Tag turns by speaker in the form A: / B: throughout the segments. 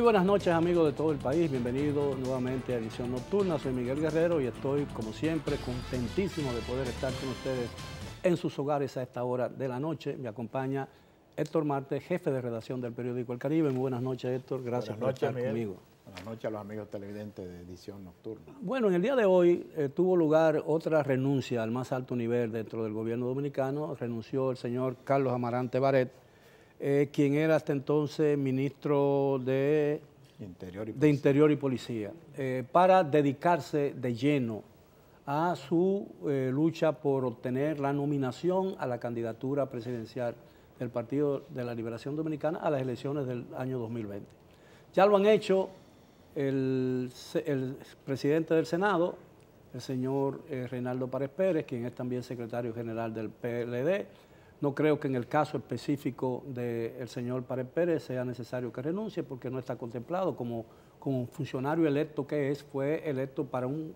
A: Muy buenas noches, amigos de todo el país. Bienvenidos nuevamente a Edición Nocturna. Soy Miguel Guerrero y estoy, como siempre, contentísimo de poder estar con ustedes en sus hogares a esta hora de la noche. Me acompaña Héctor Marte, jefe de redacción del periódico El Caribe. Muy buenas noches, Héctor. Gracias por estar conmigo.
B: Buenas noches a los amigos televidentes de Edición Nocturna.
A: Bueno, en el día de hoy tuvo lugar otra renuncia al más alto nivel dentro del gobierno dominicano. Renunció el señor Carlos Amarante Baret, quien era hasta entonces ministro de Interior y Policía, para dedicarse de lleno a su lucha por obtener la nominación a la candidatura presidencial del Partido de la Liberación Dominicana a las elecciones del año 2020. Ya lo han hecho el presidente del Senado, el señor Reinaldo Párez Pérez, quien es también secretario general del PLD. No creo que en el caso específico del señor Párez Pérez sea necesario que renuncie porque no está contemplado como funcionario electo que es, fue electo para un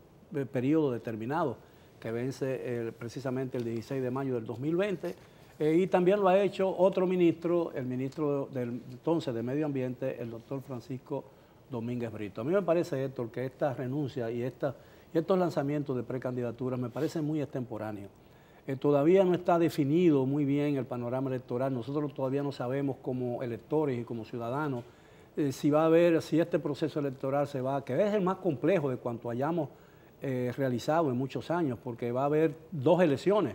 A: periodo determinado que vence precisamente el 16 de mayo del 2020 y también lo ha hecho otro ministro, el ministro del entonces de Medio Ambiente, el doctor Francisco Domínguez Brito. A mí me parece, Héctor, que esta renuncia y estos lanzamientos de precandidaturas me parecen muy extemporáneos. Todavía no está definido muy bien el panorama electoral. Nosotros todavía no sabemos como electores y como ciudadanos si va a haber, si este proceso electoral se va, que es el más complejo de cuanto hayamos realizado en muchos años, porque va a haber dos elecciones.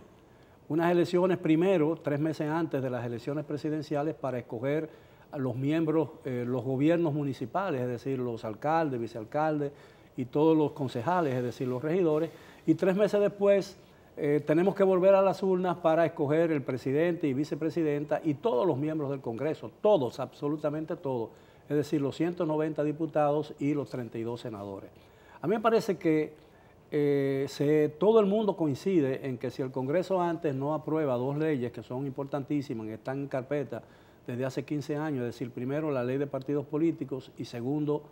A: Unas elecciones primero, 3 meses antes de las elecciones presidenciales, para escoger a los miembros, los gobiernos municipales, es decir, los alcaldes, vicealcaldes y todos los concejales, es decir, los regidores, y 3 meses después tenemos que volver a las urnas para escoger el presidente y vicepresidenta y todos los miembros del Congreso, todos, absolutamente todos, es decir, los 190 diputados y los 32 senadores. A mí me parece que todo el mundo coincide en que si el Congreso antes no aprueba 2 leyes que son importantísimas, que están en carpeta desde hace 15 años, es decir, primero la ley de partidos políticos y segundo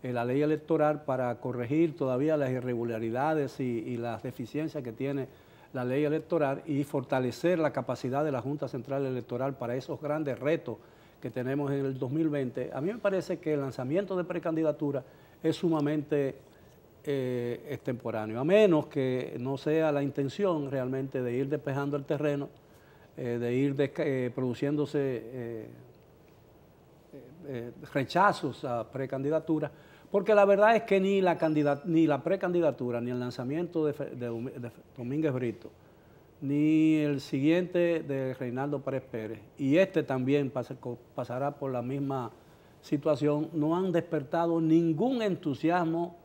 A: la ley electoral para corregir todavía las irregularidades y las deficiencias que tiene la ley electoral y fortalecer la capacidad de la Junta Central Electoral para esos grandes retos que tenemos en el 2020, a mí me parece que el lanzamiento de precandidatura es sumamente extemporáneo, a menos que no sea la intención realmente de ir despejando el terreno, de ir produciéndose rechazos a precandidaturas, porque la verdad es que ni la precandidatura, ni el lanzamiento de Domínguez Brito, ni el siguiente de Reinaldo Párez Pérez, y este también pasará por la misma situación, no han despertado ningún entusiasmo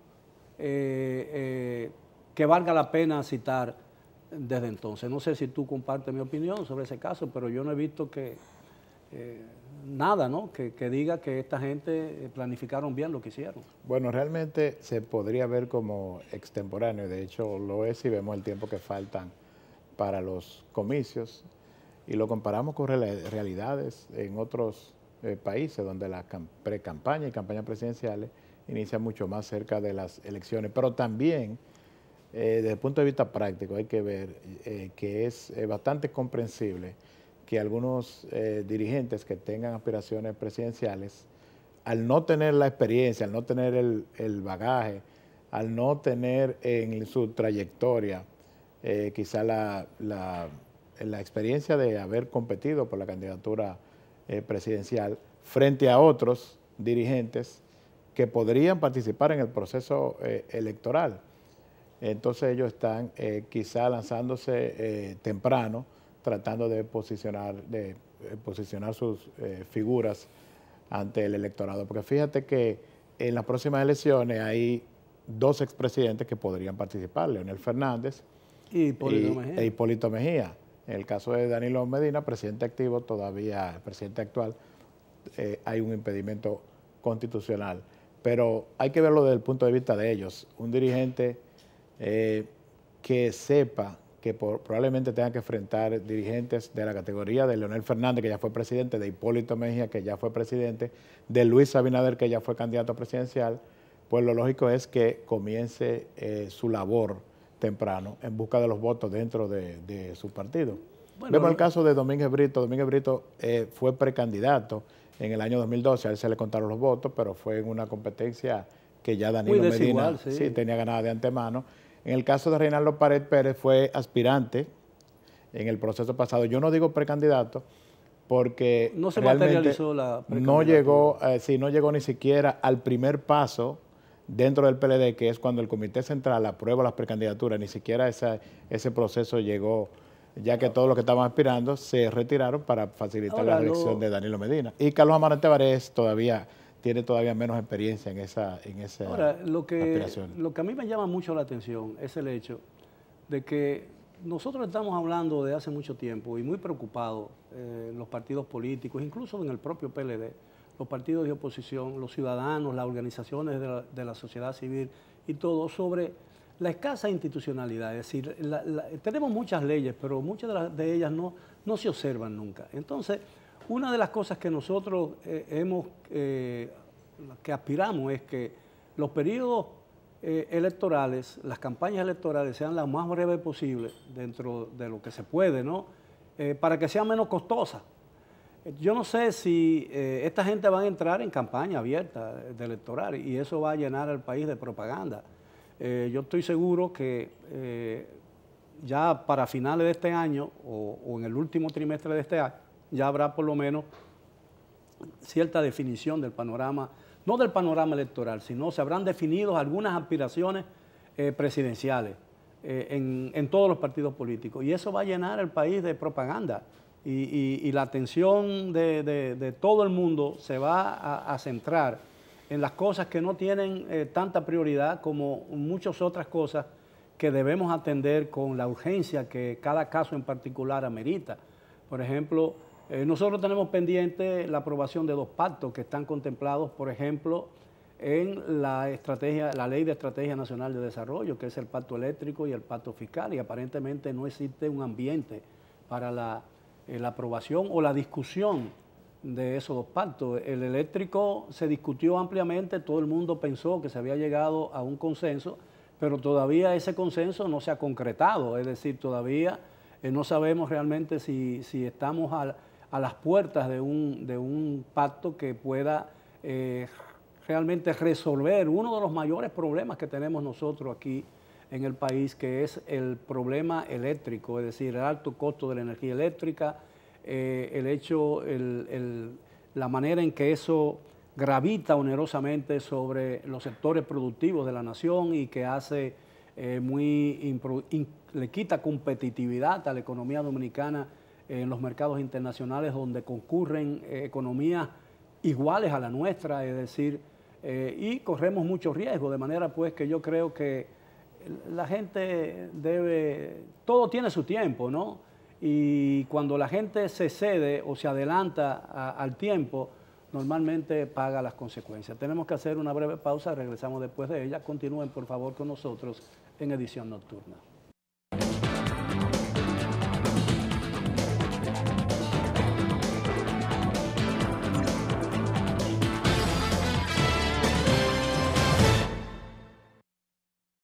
A: que valga la pena citar desde entonces. No sé si tú compartes mi opinión sobre ese caso, pero yo no he visto que nada, ¿no? que diga que esta gente planificaron bien lo que hicieron.
B: Bueno, realmente se podría ver como extemporáneo, de hecho lo es si vemos el tiempo que faltan para los comicios y lo comparamos con realidades en otros países donde la pre-campaña y campañas presidenciales inician mucho más cerca de las elecciones, pero también desde el punto de vista práctico hay que ver que es bastante comprensible que algunos dirigentes que tengan aspiraciones presidenciales, al no tener la experiencia, al no tener el bagaje, al no tener en su trayectoria quizá la experiencia de haber competido por la candidatura presidencial frente a otros dirigentes que podrían participar en el proceso electoral. Entonces ellos están quizá lanzándose temprano, tratando de posicionar sus figuras ante el electorado. Porque fíjate que en las próximas elecciones hay 2 expresidentes que podrían participar, Leonel Fernández e Hipólito Mejía. En el caso de Danilo Medina, presidente activo, todavía el presidente actual, hay un impedimento constitucional. Pero hay que verlo desde el punto de vista de ellos. Un dirigente que sepa que probablemente tenga que enfrentar dirigentes de la categoría de Leonel Fernández, que ya fue presidente, de Hipólito Mejía, que ya fue presidente, de Luis Abinader, que ya fue candidato presidencial, pues lo lógico es que comience su labor temprano en busca de los votos dentro de su partido. Bueno, vemos el caso de Domínguez Brito. Domínguez Brito fue precandidato en el año 2012, a él se le contaron los votos, pero fue en una competencia que ya Danilo Medina sí tenía ganada de antemano. En el caso de Reinaldo Pared Pérez fue aspirante en el proceso pasado. Yo no digo precandidato porque
A: no se materializó la precandidatura.
B: No llegó ni siquiera al primer paso dentro del PLD, que es cuando el Comité Central aprueba las precandidaturas. Ni siquiera ese proceso llegó, ya que todos los que estaban aspirando se retiraron para facilitar la elección de Danilo Medina. Y Carlos Amarante Barés tiene todavía menos experiencia en esa aspiración.
A: Lo que a mí me llama mucho la atención es el hecho de que nosotros estamos hablando de hace mucho tiempo y muy preocupados los partidos políticos, incluso en el propio PLD, los partidos de oposición, los ciudadanos, las organizaciones de la sociedad civil y todo, sobre la escasa institucionalidad. Es decir, tenemos muchas leyes, pero muchas de ellas no se observan nunca. Entonces, una de las cosas que nosotros que aspiramos es que los periodos electorales, las campañas electorales sean las más breves posibles dentro de lo que se puede, ¿no? Para que sean menos costosas. Yo no sé si esta gente va a entrar en campaña abierta de electoral y eso va a llenar al país de propaganda. Yo estoy seguro que ya para finales de este año o en el último trimestre de este año ya habrá por lo menos cierta definición del panorama, no del panorama electoral, sino se habrán definido algunas aspiraciones presidenciales en todos los partidos políticos y eso va a llenar el país de propaganda y la atención de todo el mundo se va a centrar en las cosas que no tienen tanta prioridad como muchas otras cosas que debemos atender con la urgencia que cada caso en particular amerita. Por ejemplo, nosotros tenemos pendiente la aprobación de 2 pactos que están contemplados, por ejemplo, en la Ley de Estrategia Nacional de Desarrollo, que es el pacto eléctrico y el pacto fiscal, y aparentemente no existe un ambiente para la aprobación o la discusión de esos 2 pactos. El eléctrico se discutió ampliamente, todo el mundo pensó que se había llegado a un consenso, pero todavía ese consenso no se ha concretado, es decir, todavía no sabemos realmente si estamos a las puertas de un pacto que pueda realmente resolver uno de los mayores problemas que tenemos nosotros aquí en el país, que es el problema eléctrico, es decir, el alto costo de la energía eléctrica, la manera en que eso gravita onerosamente sobre los sectores productivos de la nación y que hace le quita competitividad a la economía dominicana en los mercados internacionales donde concurren economías iguales a la nuestra, es decir, y corremos mucho riesgo, de manera pues que yo creo que la gente todo tiene su tiempo, ¿no? Y cuando la gente se cede o se adelanta al tiempo, normalmente paga las consecuencias. Tenemos que hacer una breve pausa, regresamos después de ella. Continúen por favor con nosotros en Edición Nocturna.